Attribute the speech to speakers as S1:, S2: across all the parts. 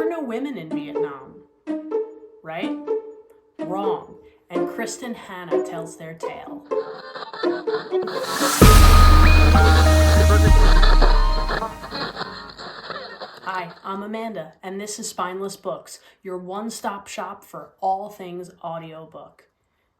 S1: were no women in Vietnam, right? Wrong. And Kristin Hannah tells their tale. Hi, I'm Amanda, and this is Spineless Books, your one-stop shop for all things audiobook.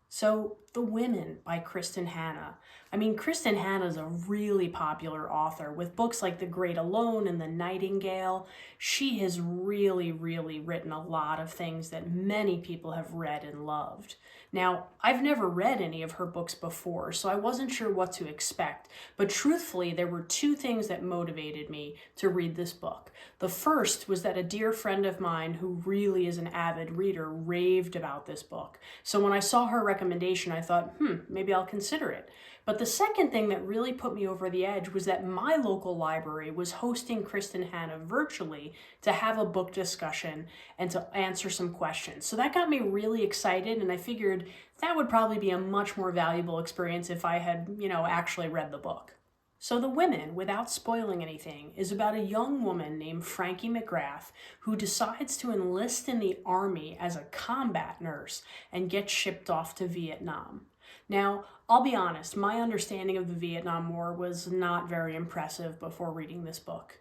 S1: So, The Women by Kristin Hannah. Kristin Hannah is a really popular author with books like The Great Alone and The Nightingale. She has really written a lot of things that many people have read and loved. Now, I've never read any of her books before, so I wasn't sure what to expect. But truthfully, there were two things that motivated me to read this book. The first was that a dear friend of mine who really is an avid reader raved about this book. So when I saw her recommendation, I thought, maybe I'll consider it. But the second thing that really put me over the edge was that my local library was hosting Kristin Hannah virtually to have a book discussion and to answer some questions. So that got me really excited, and I figured that would probably be a much more valuable experience if I had, actually read the book. So The Women, without spoiling anything, is about a young woman named Frankie McGrath who decides to enlist in the army as a combat nurse and get shipped off to Vietnam. Now, I'll be honest, my understanding of the Vietnam War was not very impressive before reading this book.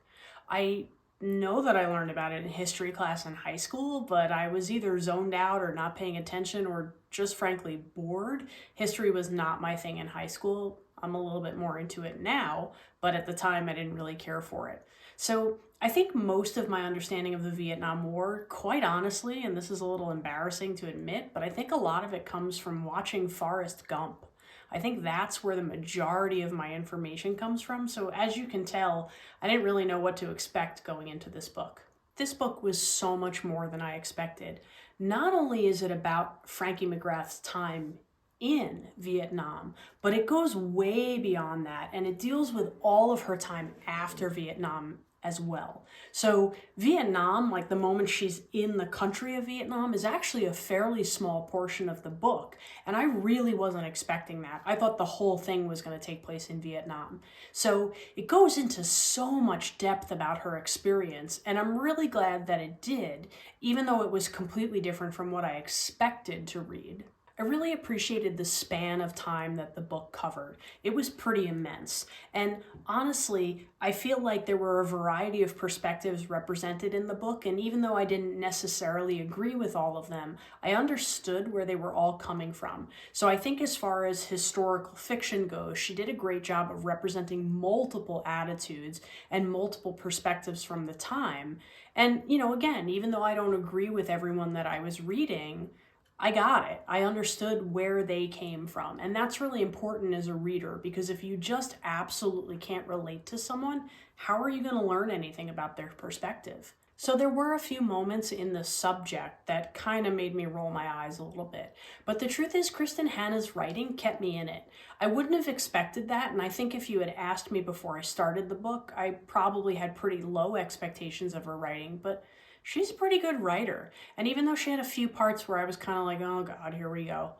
S1: I know that I learned about it in history class in high school, but I was either zoned out or not paying attention or just frankly bored. History was not my thing in high school. I'm a little bit more into it now, but at the time I didn't really care for it. So I think most of my understanding of the Vietnam War, quite honestly, and this is a little embarrassing to admit, but I think a lot of it comes from watching Forrest Gump. I think that's where the majority of my information comes from. So as you can tell, I didn't really know what to expect going into this book. This book was so much more than I expected. Not only is it about Frankie McGrath's time in Vietnam, but it goes way beyond that, and it deals with all of her time after Vietnam as well. So Vietnam, like the moment she's in the country of Vietnam, is actually a fairly small portion of the book, and I really wasn't expecting that. I thought the whole thing was going to take place in Vietnam. So it goes into so much depth about her experience, and I'm really glad that it did, even though it was completely different from what I expected to read. I really appreciated the span of time that the book covered. It was pretty immense. And honestly, I feel like there were a variety of perspectives represented in the book, and even though I didn't necessarily agree with all of them, I understood where they were all coming from. So I think as far as historical fiction goes, she did a great job of representing multiple attitudes and multiple perspectives from the time. And, again, even though I don't agree with everyone that I was reading, I got it. I understood where they came from. And that's really important as a reader, because if you just absolutely can't relate to someone, how are you going to learn anything about their perspective? So there were a few moments in the subject that kind of made me roll my eyes a little bit. But the truth is, Kristin Hannah's writing kept me in it. I wouldn't have expected that, and I think if you had asked me before I started the book, I probably had pretty low expectations of her writing, but she's a pretty good writer. And even though she had a few parts where I was kind of like, oh God, here we go,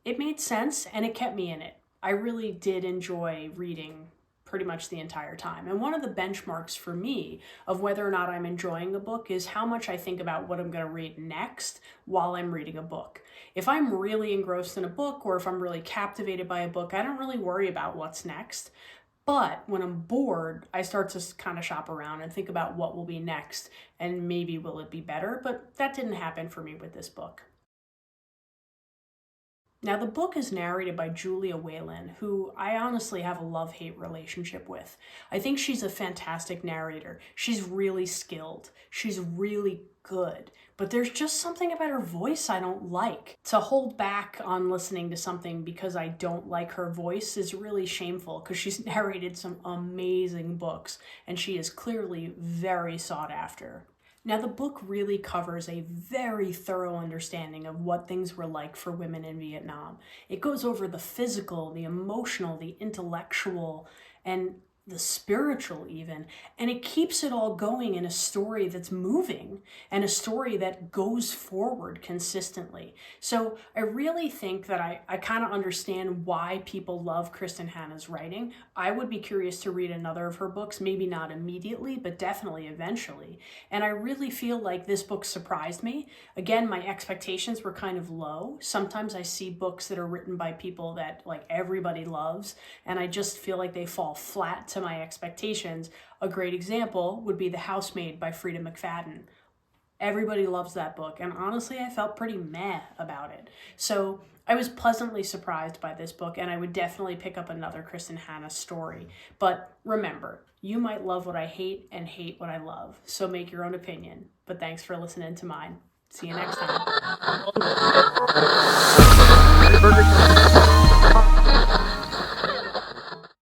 S1: it made sense and it kept me in it. I really did enjoy reading pretty much the entire time. And one of the benchmarks for me of whether or not I'm enjoying the book is how much I think about what I'm going to read next while I'm reading a book. If I'm really engrossed in a book, or if I'm really captivated by a book, I don't really worry about what's next. But when I'm bored, I start to kind of shop around and think about what will be next, and maybe will it be better, but that didn't happen for me with this book. Now, the book is narrated by Julia Whalen, who I honestly have a love-hate relationship with. I think she's a fantastic narrator. She's really skilled. She's really good. But there's just something about her voice I don't like. To hold back on listening to something because I don't like her voice is really shameful, because she's narrated some amazing books, and she is clearly very sought after. Now, the book really covers a very thorough understanding of what things were like for women in Vietnam. It goes over the physical, the emotional, the intellectual, and the spiritual even, and it keeps it all going in a story that's moving and a story that goes forward consistently. So I really think that I kind of understand why people love Kristin Hannah's writing. I would be curious to read another of her books, maybe not immediately, but definitely eventually. And I really feel like this book surprised me. Again, my expectations were kind of low. Sometimes I see books that are written by people that like everybody loves, and I just feel like they fall flat to my expectations. A great example would be The Housemaid by Frida McFadden. Everybody loves that book, and honestly, I felt pretty meh about it. So I was pleasantly surprised by this book, and I would definitely pick up another Kristin Hannah story. But remember, you might love what I hate and hate what I love, so make your own opinion. But thanks for listening to mine. See you next time.